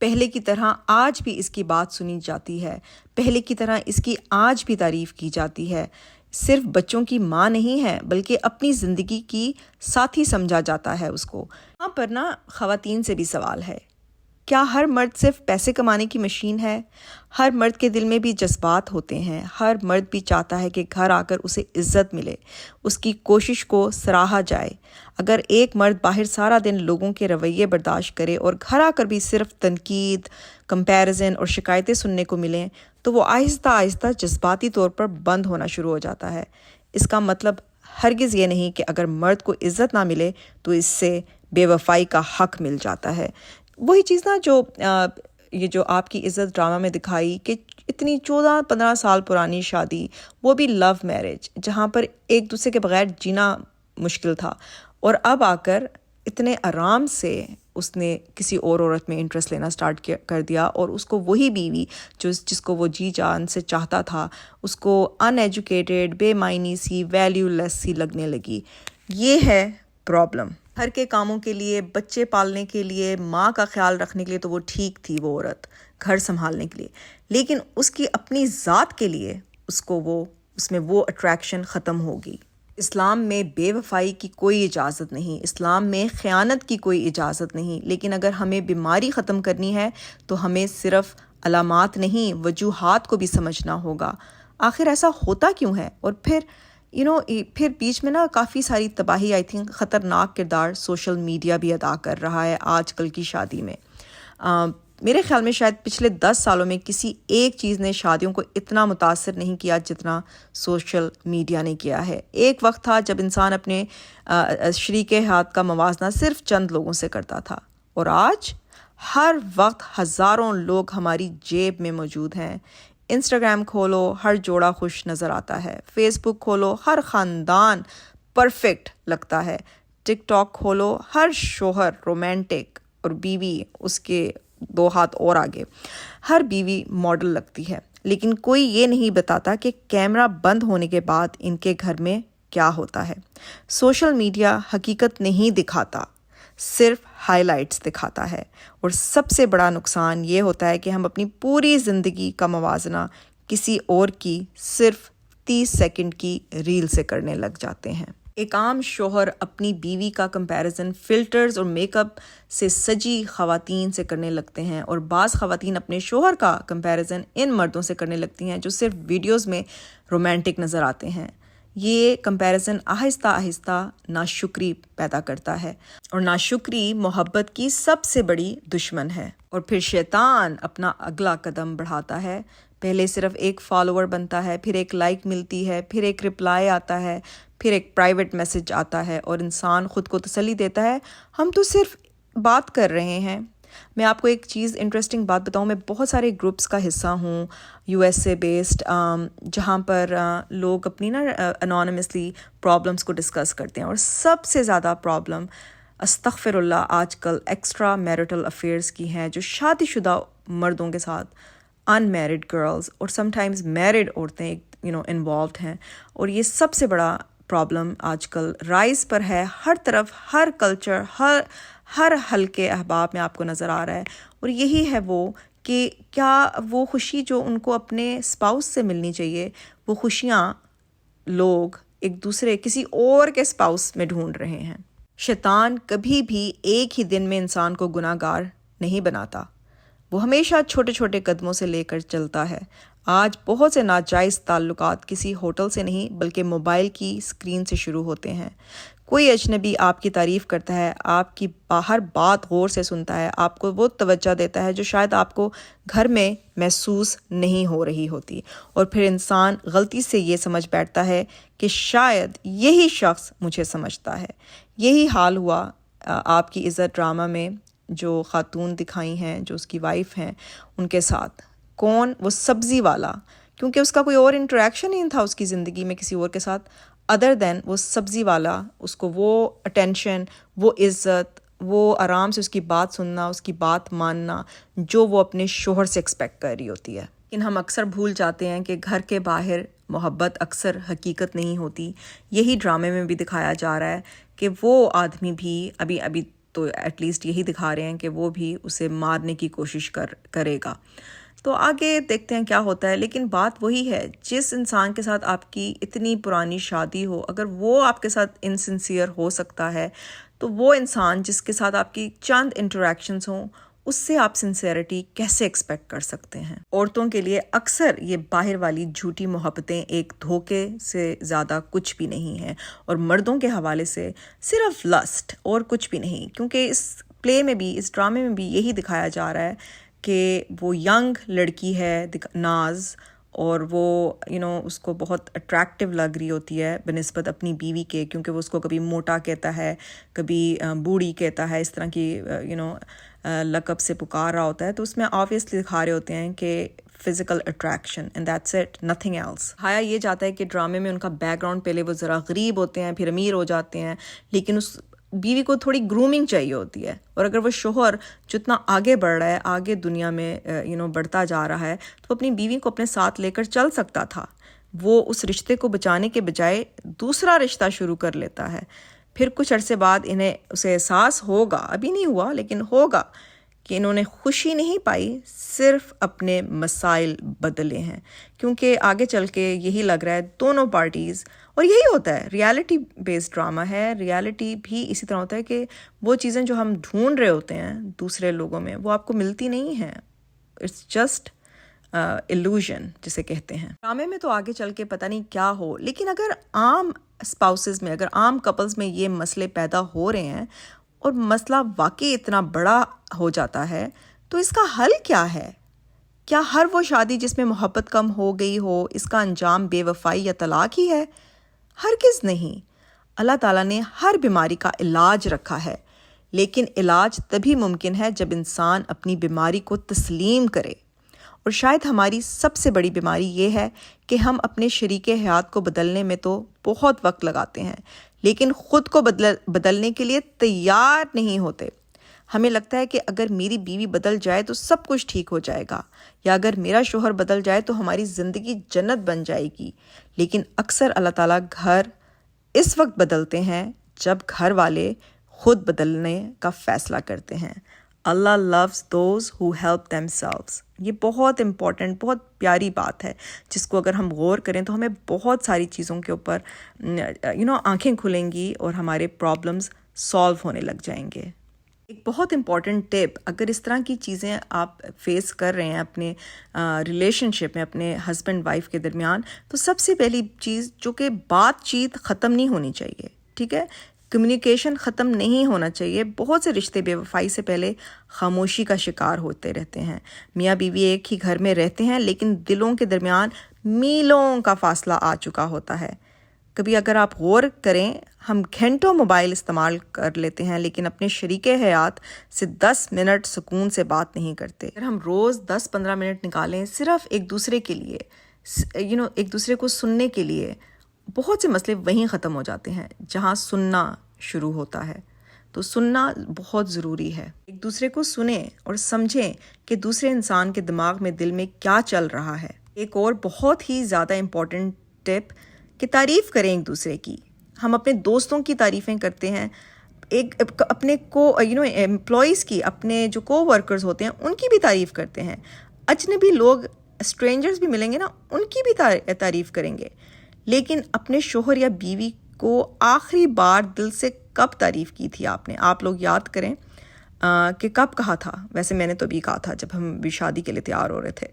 پہلے کی طرح آج بھی اس کی بات سنی جاتی ہے، پہلے کی طرح اس کی آج بھی تعریف کی جاتی ہے۔ صرف بچوں کی ماں نہیں ہے بلکہ اپنی زندگی کی ساتھی سمجھا جاتا ہے اس کو۔ یہاں پر نا خواتین سے بھی سوال ہے، کیا ہر مرد صرف پیسے کمانے کی مشین ہے؟ ہر مرد کے دل میں بھی جذبات ہوتے ہیں، ہر مرد بھی چاہتا ہے کہ گھر آ کر اسے عزت ملے، اس کی کوشش کو سراہا جائے۔ اگر ایک مرد باہر سارا دن لوگوں کے رویے برداشت کرے اور گھر آ کر بھی صرف تنقید، کمپیریزن اور شکایتیں سننے کو ملیں تو وہ آہستہ آہستہ جذباتی طور پر بند ہونا شروع ہو جاتا ہے۔ اس کا مطلب ہرگز یہ نہیں کہ اگر مرد کو عزت نہ ملے تو اس سے بے وفائی کا حق مل جاتا ہے۔ وہی چیز نا جو یہ جو آپ کی عزت ڈرامہ میں دکھائی کہ اتنی 14-15 سال پرانی شادی، وہ بھی لو میرج، جہاں پر ایک دوسرے کے بغیر جینا مشکل تھا، اور اب آ کر اتنے آرام سے اس نے کسی اور عورت میں انٹرسٹ لینا سٹارٹ کر دیا، اور اس کو وہی بیوی جس کو وہ جی جان سے چاہتا تھا اس کو ان ایجوکیٹڈ، بے معنی سی، ویلیو لیس سی لگنے لگی۔ یہ ہے پرابلم۔ گھر کے کاموں کے لیے، بچے پالنے کے لیے، ماں کا خیال رکھنے کے لیے تو وہ ٹھیک تھی وہ عورت، گھر سنبھالنے کے لیے، لیکن اس کی اپنی ذات کے لیے اس میں وہ اٹریکشن ختم ہوگی۔ اسلام میں بے وفائی کی کوئی اجازت نہیں، اسلام میں خیانت کی کوئی اجازت نہیں، لیکن اگر ہمیں بیماری ختم کرنی ہے تو ہمیں صرف علامات نہیں، وجوہات کو بھی سمجھنا ہوگا۔ آخر ایسا ہوتا کیوں ہے؟ اور پھر پھر بیچ میں نا کافی ساری تباہی، آئی تھنک خطرناک کردار سوشل میڈیا بھی ادا کر رہا ہے آج کل کی شادی میں۔ میرے خیال میں شاید پچھلے 10 سالوں میں کسی ایک چیز نے شادیوں کو اتنا متاثر نہیں کیا جتنا سوشل میڈیا نے کیا ہے۔ ایک وقت تھا جب انسان اپنے شریک حیات کا موازنہ صرف چند لوگوں سے کرتا تھا، اور آج ہر وقت ہزاروں لوگ ہماری جیب میں موجود ہیں۔ انسٹاگرام کھولو، ہر جوڑا خوش نظر آتا ہے۔ فیس بک کھولو، ہر خاندان پرفیکٹ لگتا ہے۔ ٹک ٹاک کھولو، ہر شوہر رومانٹک اور بیوی اس کے 2 ہاتھ اور آگے، ہر بیوی ماڈل لگتی ہے۔ لیکن کوئی یہ نہیں بتاتا کہ کیمرہ بند ہونے کے بعد ان کے گھر میں کیا ہوتا ہے۔ سوشل میڈیا حقیقت نہیں دکھاتا، صرف ہائی لائٹس دکھاتا ہے، اور سب سے بڑا نقصان یہ ہوتا ہے کہ ہم اپنی پوری زندگی کا موازنہ کسی اور کی صرف 30 سیکنڈ کی ریل سے کرنے لگ جاتے ہیں۔ ایک عام شوہر اپنی بیوی کا کمپیریزن فلٹرز اور میک اپ سے سجی خواتین سے کرنے لگتے ہیں، اور بعض خواتین اپنے شوہر کا کمپیریزن ان مردوں سے کرنے لگتی ہیں جو صرف ویڈیوز میں رومانٹک نظر آتے ہیں۔ یہ کمپیریزن آہستہ آہستہ ناشکری پیدا کرتا ہے، اور ناشکری محبت کی سب سے بڑی دشمن ہے۔ اور پھر شیطان اپنا اگلا قدم بڑھاتا ہے۔ پہلے صرف ایک فالوور بنتا ہے، پھر ایک لائک ملتی ہے، پھر ایک رپلائی آتا ہے، پھر ایک پرائیویٹ میسج آتا ہے، اور انسان خود کو تسلی دیتا ہے ہم تو صرف بات کر رہے ہیں۔ میں آپ کو ایک چیز انٹرسٹنگ بات بتاؤں، میں بہت سارے گروپس کا حصہ ہوں USA بیسڈ، جہاں پر لوگ اپنی نا انونیمسلی پرابلمس کو ڈسکس کرتے ہیں، اور سب سے زیادہ پرابلم استغفر اللہ آج کل ایکسٹرا میرٹل افیئرس کی ہیں، جو شادی شدہ مردوں کے ساتھ ان میرڈ گرلز اور سم ٹائمز میرڈ عورتیں انوالوڈ ہیں، اور یہ سب سے بڑا پرابلم آج کل رائز پر ہے۔ ہر طرف، ہر کلچر، ہر حلقے احباب میں آپ کو نظر آ رہا ہے، اور یہی ہے وہ کہ کیا وہ خوشی جو ان کو اپنے اسپاؤس سے ملنی چاہیے، وہ خوشیاں لوگ ایک دوسرے کسی اور کے اسپاؤس میں ڈھونڈ رہے ہیں۔ شیطان کبھی بھی ایک ہی دن میں انسان کو گناہ گار نہیں بناتا، وہ ہمیشہ چھوٹے چھوٹے قدموں سے لے کر چلتا ہے۔ آج بہت سے ناجائز تعلقات کسی ہوٹل سے نہیں بلکہ موبائل کی اسکرین سے شروع ہوتے ہیں۔ کوئی اجنبی آپ کی تعریف کرتا ہے، آپ کی ہر بات غور سے سنتا ہے، آپ کو وہ توجہ دیتا ہے جو شاید آپ کو گھر میں محسوس نہیں ہو رہی ہوتی، اور پھر انسان غلطی سے یہ سمجھ بیٹھتا ہے کہ شاید یہی شخص مجھے سمجھتا ہے۔ یہی حال ہوا آپ کی عزت ڈرامہ میں جو خاتون دکھائی ہیں، جو اس کی وائف ہیں، ان کے ساتھ۔ کون؟ وہ سبزی والا، کیونکہ اس کا کوئی اور انٹریکشن نہیں تھا اس کی زندگی میں کسی اور کے ساتھ ادر دین وہ سبزی والا، اس کو وہ اٹینشن، وہ عزت، وہ آرام سے اس کی بات سننا، اس کی بات ماننا جو وہ اپنے شوہر سے ایکسپیکٹ کر رہی ہوتی ہے۔ لیکن ہم اکثر بھول جاتے ہیں کہ گھر کے باہر محبت اکثر حقیقت نہیں ہوتی۔ یہی ڈرامے میں بھی دکھایا جا رہا ہے کہ وہ آدمی بھی ابھی تو ایٹ لیسٹ یہی دکھا رہے ہیں کہ وہ بھی اسے مارنے کی کوشش کرے گا. تو آگے دیکھتے ہیں کیا ہوتا ہے. لیکن بات وہی ہے, جس انسان کے ساتھ آپ کی اتنی پرانی شادی ہو, اگر وہ آپ کے ساتھ انسنسیئر ہو سکتا ہے, تو وہ انسان جس کے ساتھ آپ کی چند انٹریکشنز ہوں, اس سے آپ سنسیئرٹی کیسے ایکسپیکٹ کر سکتے ہیں. عورتوں کے لیے اکثر یہ باہر والی جھوٹی محبتیں ایک دھوکے سے زیادہ کچھ بھی نہیں ہیں, اور مردوں کے حوالے سے صرف لسٹ اور کچھ بھی نہیں. کیونکہ اس پلے میں بھی, اس ڈرامے میں بھی یہی دکھایا جا رہا ہے کہ وہ ینگ لڑکی ہے ناز, اور وہ اس کو بہت اٹریکٹیو لگ رہی ہوتی ہے بنسبت اپنی بیوی کے, کیونکہ وہ اس کو کبھی موٹا کہتا ہے, کبھی بوڑھی کہتا ہے, اس طرح کی لقب سے پکار رہا ہوتا ہے. تو اس میں آبویسلی دکھا رہے ہوتے ہیں کہ physical attraction, and that's it, nothing else. دکھایا یہ جاتا ہے کہ ڈرامے میں ان کا بیک گراؤنڈ پہلے وہ ذرا غریب ہوتے ہیں, پھر امیر ہو جاتے ہیں, لیکن اس بیوی کو تھوڑی گرومنگ چاہیے ہوتی ہے. اور اگر وہ شوہر جتنا آگے بڑھ رہا ہے, آگے دنیا میں بڑھتا جا رہا ہے, تو اپنی بیوی کو اپنے ساتھ لے کر چل سکتا تھا. وہ اس رشتے کو بچانے کے بجائے دوسرا رشتہ شروع کر لیتا ہے. پھر کچھ عرصے بعد اسے احساس ہوگا, ابھی نہیں ہوا لیکن ہوگا, کہ انہوں نے خوشی نہیں پائی, صرف اپنے مسائل بدلے ہیں. کیونکہ آگے چل کے یہی لگ رہا ہے دونوں پارٹیز, اور یہی ہوتا ہے, ریالٹی بیسڈ ڈرامہ ہے, ریالٹی بھی اسی طرح ہوتا ہے کہ وہ چیزیں جو ہم ڈھونڈ رہے ہوتے ہیں دوسرے لوگوں میں, وہ آپ کو ملتی نہیں ہیں. اٹس جسٹ illusion جسے کہتے ہیں. ڈرامے میں تو آگے چل کے پتہ نہیں کیا ہو, لیکن اگر عام اسپاؤسز میں, اگر عام کپلز میں یہ مسئلے پیدا ہو رہے ہیں, اور مسئلہ واقعی اتنا بڑا ہو جاتا ہے, تو اس کا حل کیا ہے؟ کیا ہر وہ شادی جس میں محبت کم ہو گئی ہو, اس کا انجام بے وفائی یا طلاق ہی ہے؟ ہرگز نہیں. اللہ تعالیٰ نے ہر بیماری کا علاج رکھا ہے, لیکن علاج تبھی ممکن ہے جب انسان اپنی بیماری کو تسلیم کرے. اور شاید ہماری سب سے بڑی بیماری یہ ہے کہ ہم اپنے شریک حیات کو بدلنے میں تو بہت وقت لگاتے ہیں, لیکن خود کو بدلنے کے لیے تیار نہیں ہوتے. ہمیں لگتا ہے کہ اگر میری بیوی بدل جائے تو سب کچھ ٹھیک ہو جائے گا, یا اگر میرا شوہر بدل جائے تو ہماری زندگی جنت بن جائے گی. لیکن اکثر اللہ تعالیٰ گھر اس وقت بدلتے ہیں جب گھر والے خود بدلنے کا فیصلہ کرتے ہیں. اللہ loves those who help themselves. یہ بہت امپورٹنٹ, بہت پیاری بات ہے, جس کو اگر ہم غور کریں تو ہمیں بہت ساری چیزوں کے اوپر آنکھیں کھلیں گی, اور ہمارے پرابلمز سالو ہونے لگ جائیں گے. ایک بہت امپورٹنٹ ٹپ, اگر اس طرح کی چیزیں آپ فیس کر رہے ہیں اپنے ریلیشن شپ میں, اپنے ہسبینڈ وائف کے درمیان, تو سب سے پہلی چیز جو کہ بات چیت ختم نہیں ہونی چاہیے, ٹھیک ہے, کمیونیکیشن ختم نہیں ہونا چاہیے. بہت سے رشتے بے وفائی سے پہلے خاموشی کا شکار ہوتے رہتے ہیں. میاں بیوی ایک ہی گھر میں رہتے ہیں, لیکن دلوں کے درمیان میلوں کا فاصلہ آ چکا ہوتا ہے. کبھی اگر آپ غور کریں, ہم گھنٹوں موبائل استعمال کر لیتے ہیں, لیکن اپنے شریک حیات سے 10 منٹ سکون سے بات نہیں کرتے. اگر ہم روز 10-15 منٹ نکالیں صرف ایک دوسرے کے لیے, ایک دوسرے کو سننے کے لیے, بہت سے مسئلے وہیں ختم ہو جاتے ہیں جہاں سننا شروع ہوتا ہے. تو سننا بہت ضروری ہے. ایک دوسرے کو سنیں اور سمجھیں کہ دوسرے انسان کے دماغ میں, دل میں کیا چل رہا ہے. ایک اور بہت ہی زیادہ امپورٹنٹ ٹپ, کہ تعریف کریں ایک دوسرے کی. ہم اپنے دوستوں کی تعریفیں کرتے ہیں, اپنے امپلائیز کی, اپنے جو کو ورکرز ہوتے ہیں ان کی بھی تعریف کرتے ہیں. اجنبی لوگ, اسٹرینجرز بھی ملیں گے نا, ان کی بھی تعریف کریں گے. لیکن اپنے شوہر یا بیوی کو آخری بار دل سے کب تعریف کی تھی آپ نے؟ آپ لوگ یاد کریں کہ کب کہا تھا. ویسے میں نے تو بھی کہا تھا جب ہم بھی شادی کے لیے تیار ہو رہے تھے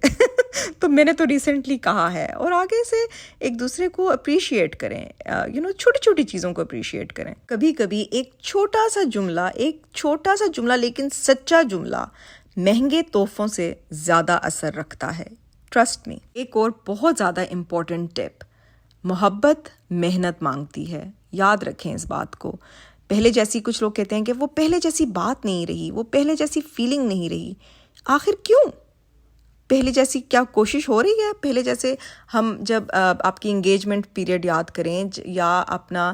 تو میں نے تو ریسنٹلی کہا ہے. اور آگے سے ایک دوسرے کو اپریشیٹ کریں, چھوٹی چھوٹی چیزوں کو اپریشیٹ کریں. کبھی کبھی ایک چھوٹا سا جملہ لیکن سچا جملہ مہنگے تحفوں سے زیادہ اثر رکھتا ہے. Trust me. ایک اور بہت زیادہ امپورٹنٹ ٹپ, محبت محنت مانگتی ہے. یاد رکھیں اس بات کو. پہلے جیسی, کچھ لوگ کہتے ہیں کہ وہ پہلے جیسی بات نہیں رہی, وہ پہلے جیسی فیلنگ نہیں رہی. آخر کیوں؟ پہلے جیسی کیا کوشش ہو رہی ہے؟ پہلے جیسے ہم جب آپ کی انگیجمنٹ پیریڈ یاد کریں, یا اپنا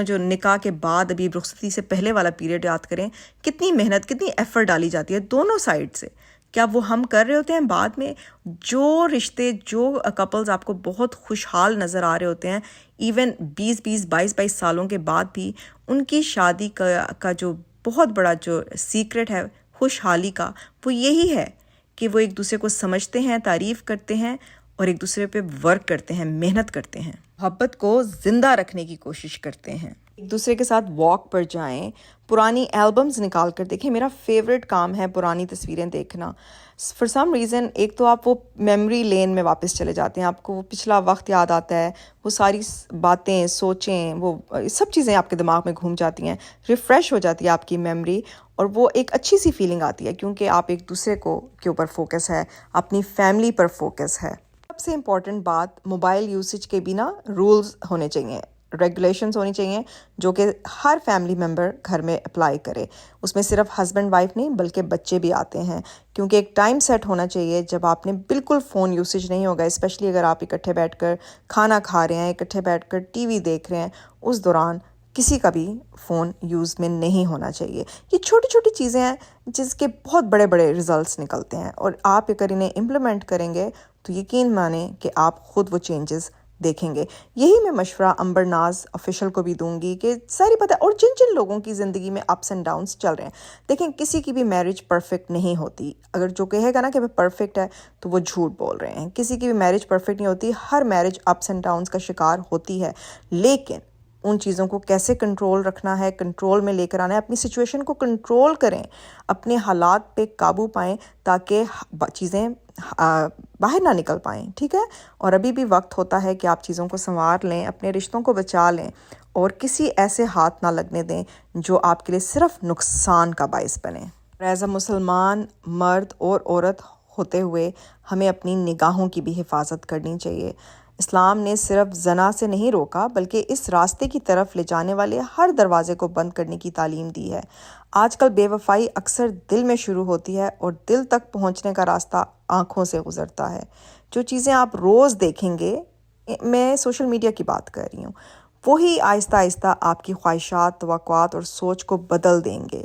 جو نکاح کے بعد ابھی رخصتی سے پہلے والا پیریڈ یاد کریں, کتنی محنت, کتنی ایفرٹ ڈالی جاتی ہے دونوں سائڈ سے. کیا وہ ہم کر رہے ہوتے ہیں بعد میں؟ جو رشتے, جو کپلز آپ کو بہت خوشحال نظر آ رہے ہوتے ہیں, ایون 20-22 سالوں کے بعد بھی ان کی شادی کا جو بہت بڑا جو سیکرٹ ہے خوشحالی کا وہ یہی ہے کہ وہ ایک دوسرے کو سمجھتے ہیں، تعریف کرتے ہیں اور ایک دوسرے پہ ورک کرتے ہیں، محنت کرتے ہیں، محبت کو زندہ رکھنے کی کوشش کرتے ہیں، ایک دوسرے کے ساتھ واک پر جائیں، پرانی البمز نکال کر دیکھیں۔ میرا فیوریٹ کام ہے پرانی تصویریں دیکھنا۔ فار سم ریزن ایک تو آپ وہ میموری لین میں واپس چلے جاتے ہیں، آپ کو وہ پچھلا وقت یاد آتا ہے، وہ ساری باتیں، سوچیں، وہ سب چیزیں آپ کے دماغ میں گھوم جاتی ہیں، ریفریش ہو جاتی ہے آپ کی میموری، اور وہ ایک اچھی سی فیلنگ آتی ہے کیونکہ آپ ایک دوسرے کے اوپر فوکس ہے، اپنی فیملی پر فوکس ہے۔ سب سے امپورٹنٹ بات، موبائل یوسیج کے بھی نا رولز ہونے چاہیے، ریگولیشنز ہونی چاہیے جو کہ ہر فیملی ممبر گھر میں اپلائی کرے۔ اس میں صرف ہسبینڈ وائف نہیں بلکہ بچے بھی آتے ہیں، کیونکہ ایک ٹائم سیٹ ہونا چاہیے جب آپ نے بالکل فون یوسیج نہیں ہوگا، اسپیشلی اگر آپ اکٹھے بیٹھ کر کھانا کھا رہے ہیں، اکٹھے بیٹھ کر ٹی وی دیکھ رہے ہیں، اس دوران کسی کا بھی فون یوز میں نہیں ہونا چاہیے۔ یہ چھوٹی چھوٹی چیزیں ہیں جس کے بہت بڑے بڑے ریزلٹس نکلتے ہیں، اور آپ اگر انہیں امپلیمنٹ کریں گے تو یقین مانیں کہ آپ خود وہ چینجز دیکھیں گے۔ یہی میں مشورہ امبر ناز آفیشیل کو بھی دوں گی کہ ساری پتہ، اور جن جن لوگوں کی زندگی میں اپس اینڈ ڈاؤنس چل رہے ہیں، دیکھیں کسی کی بھی میرج پرفیکٹ نہیں ہوتی۔ اگر جو کہے گا نا کہ وہ پرفیکٹ ہے تو وہ جھوٹ بول رہے ہیں۔ کسی کی بھی میرج پرفیکٹ نہیں ہوتی، ہر میرج اپس اینڈ ڈاؤنس کا شکار ہوتی ہے، لیکن ان چیزوں کو کیسے کنٹرول رکھنا ہے، کنٹرول میں لے کر آنا ہے، اپنی سچویشن کو کنٹرول کریں، اپنے حالات پہ قابو پائیں تاکہ چیزیں باہر نہ نکل پائیں، ٹھیک ہے؟ اور ابھی بھی وقت ہوتا ہے کہ آپ چیزوں کو سنوار لیں، اپنے رشتوں کو بچا لیں، اور کسی ایسے ہاتھ نہ لگنے دیں جو آپ کے لیے صرف نقصان کا باعث بنے۔ ایز اے مسلمان مرد اور عورت ہوتے ہوئے ہمیں اپنی نگاہوں کی بھی حفاظت کرنی چاہیے۔ اسلام نے صرف زنا سے نہیں روکا بلکہ اس راستے کی طرف لے جانے والے ہر دروازے کو بند کرنے کی تعلیم دی ہے۔ آج کل بے وفائی اکثر دل میں شروع ہوتی ہے اور دل تک پہنچنے کا راستہ آنکھوں سے گزرتا ہے۔ جو چیزیں آپ روز دیکھیں گے، میں سوشل میڈیا کی بات کر رہی ہوں، وہی آہستہ آہستہ آپ کی خواہشات، توقعات اور سوچ کو بدل دیں گے،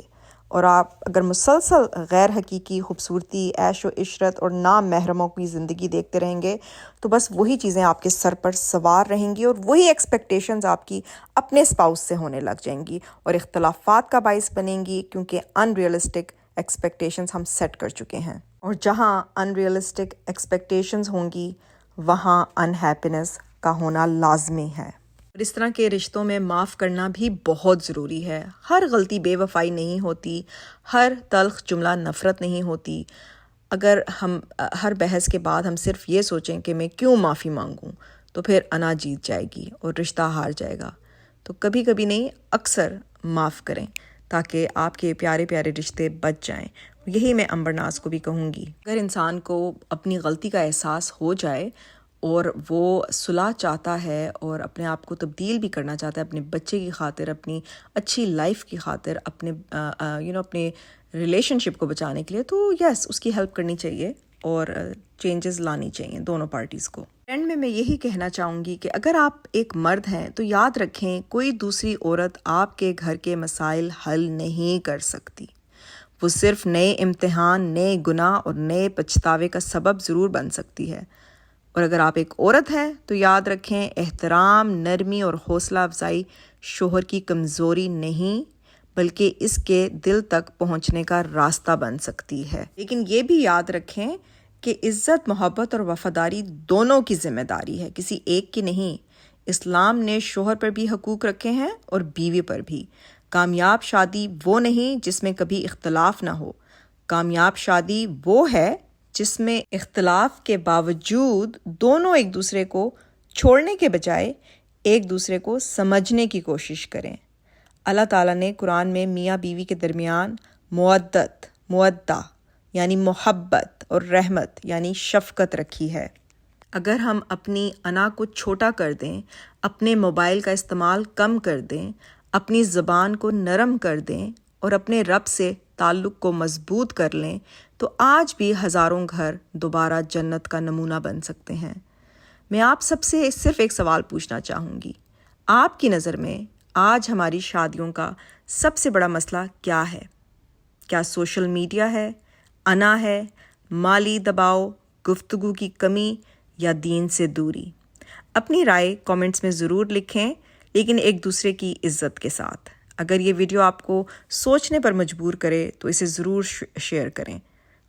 اور آپ اگر مسلسل غیر حقیقی خوبصورتی، عیش و عشرت اور نام محرموں کی زندگی دیکھتے رہیں گے تو بس وہی چیزیں آپ کے سر پر سوار رہیں گی، اور وہی ایکسپیکٹیشنز آپ کی اپنے اسپاؤس سے ہونے لگ جائیں گی اور اختلافات کا باعث بنیں گی، کیونکہ ان ریئلسٹک ایکسپیکٹیشنز ہم سیٹ کر چکے ہیں، اور جہاں ان ریئلسٹک ایکسپیکٹیشنز ہوں گی وہاں ان ہیپینس کا ہونا لازمی ہے۔ اور اس طرح کے رشتوں میں معاف کرنا بھی بہت ضروری ہے۔ ہر غلطی بے وفائی نہیں ہوتی، ہر تلخ جملہ نفرت نہیں ہوتی۔ اگر ہم ہر بحث کے بعد ہم صرف یہ سوچیں کہ میں کیوں معافی مانگوں، تو پھر انا جیت جائے گی اور رشتہ ہار جائے گا۔ تو کبھی کبھی نہیں، اکثر معاف کریں تاکہ آپ کے پیارے پیارے رشتے بچ جائیں۔ یہی میں امبر ناز کو بھی کہوں گی، اگر انسان کو اپنی غلطی کا احساس ہو جائے اور وہ صلح چاہتا ہے اور اپنے آپ کو تبدیل بھی کرنا چاہتا ہے اپنے بچے کی خاطر، اپنی اچھی لائف کی خاطر، اپنے اپنے ریلیشن شپ کو بچانے کے لیے، تو یس، اس کی ہیلپ کرنی چاہیے اور چینجز لانی چاہیے دونوں پارٹیز کو۔ اینڈ میں یہی کہنا چاہوں گی کہ اگر آپ ایک مرد ہیں تو یاد رکھیں کوئی دوسری عورت آپ کے گھر کے مسائل حل نہیں کر سکتی۔ وہ صرف نئے امتحان، نئے گناہ اور نئے پچھتاوے کا سبب ضرور بن سکتی ہے۔ اور اگر آپ ایک عورت ہیں تو یاد رکھیں احترام، نرمی اور حوصلہ افزائی شوہر کی کمزوری نہیں بلکہ اس کے دل تک پہنچنے کا راستہ بن سکتی ہے۔ لیکن یہ بھی یاد رکھیں کہ عزت، محبت اور وفاداری دونوں کی ذمہ داری ہے، کسی ایک کی نہیں۔ اسلام نے شوہر پر بھی حقوق رکھے ہیں اور بیوی پر بھی۔ کامیاب شادی وہ نہیں جس میں کبھی اختلاف نہ ہو، کامیاب شادی وہ ہے جس میں اختلاف کے باوجود دونوں ایک دوسرے کو چھوڑنے کے بجائے ایک دوسرے کو سمجھنے کی کوشش کریں۔ اللہ تعالیٰ نے قرآن میں میاں بیوی کے درمیان مودہ یعنی محبت اور رحمت یعنی شفقت رکھی ہے۔ اگر ہم اپنی انا کو چھوٹا کر دیں، اپنے موبائل کا استعمال کم کر دیں، اپنی زبان کو نرم کر دیں اور اپنے رب سے تعلق کو مضبوط کر لیں تو آج بھی ہزاروں گھر دوبارہ جنت کا نمونہ بن سکتے ہیں۔ میں آپ سب سے صرف ایک سوال پوچھنا چاہوں گی، آپ کی نظر میں آج ہماری شادیوں کا سب سے بڑا مسئلہ کیا ہے؟ کیا سوشل میڈیا ہے، انا ہے، مالی دباؤ، گفتگو کی کمی یا دین سے دوری؟ اپنی رائے کامنٹس میں ضرور لکھیں، لیکن ایک دوسرے کی عزت کے ساتھ۔ اگر یہ ویڈیو آپ کو سوچنے پر مجبور کرے تو اسے ضرور شیئر کریں.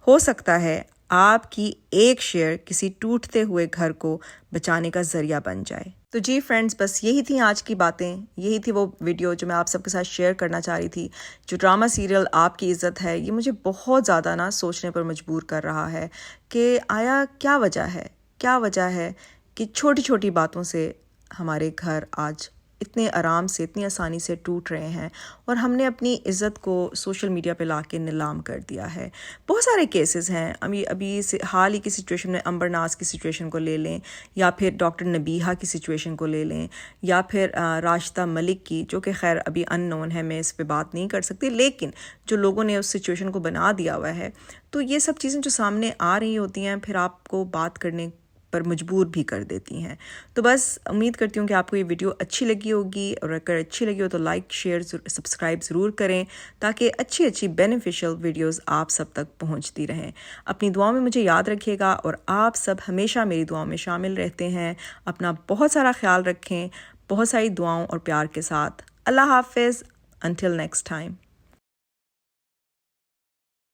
ہو سکتا ہے آپ کی ایک شیئر کسی ٹوٹتے ہوئے گھر کو بچانے کا ذریعہ بن جائے. تو جی فرینڈز، بس یہی تھیں آج کی باتیں، یہی تھی وہ ویڈیو جو میں آپ سب کے ساتھ شیئر کرنا چاہ رہی تھی. جو ڈرامہ سیریل آپ کی عزت ہے، یہ مجھے بہت زیادہ سوچنے پر مجبور کر رہا ہے کہ آیا کیا وجہ ہے کہ چھوٹی چھوٹی باتوں سے ہمارے گھر آج اتنے آرام سے، اتنی آسانی سے ٹوٹ رہے ہیں، اور ہم نے اپنی عزت کو سوشل میڈیا پہ لا کے نیلام کر دیا ہے. بہت سارے کیسز ہیں. ابھی حال ہی کی سچویشن میں امبر ناز کی سچویشن کو لے لیں، یا پھر ڈاکٹر نبیہہ کی سچویشن کو لے لیں، یا پھر راشدہ ملک کی، جو کہ خیر ابھی ان نون ہے، میں اس پہ بات نہیں کر سکتی، لیکن جو لوگوں نے اس سچویشن کو بنا دیا ہوا ہے، تو یہ سب چیزیں جو سامنے آ رہی ہوتی ہیں پھر آپ کو بات کرنے پر مجبور بھی کر دیتی ہیں. تو بس امید کرتی ہوں کہ آپ کو یہ ویڈیو اچھی لگی ہوگی، اور اگر اچھی لگی ہو تو لائک، شیئر، سبسکرائب ضرور کریں تاکہ اچھی بینیفیشل ویڈیوز آپ سب تک پہنچتی رہیں. اپنی دعاؤں میں مجھے یاد رکھیے گا، اور آپ سب ہمیشہ میری دعاؤں میں شامل رہتے ہیں. اپنا بہت سارا خیال رکھیں، بہت ساری دعاؤں اور پیار کے ساتھ. اللہ حافظ. Until next time.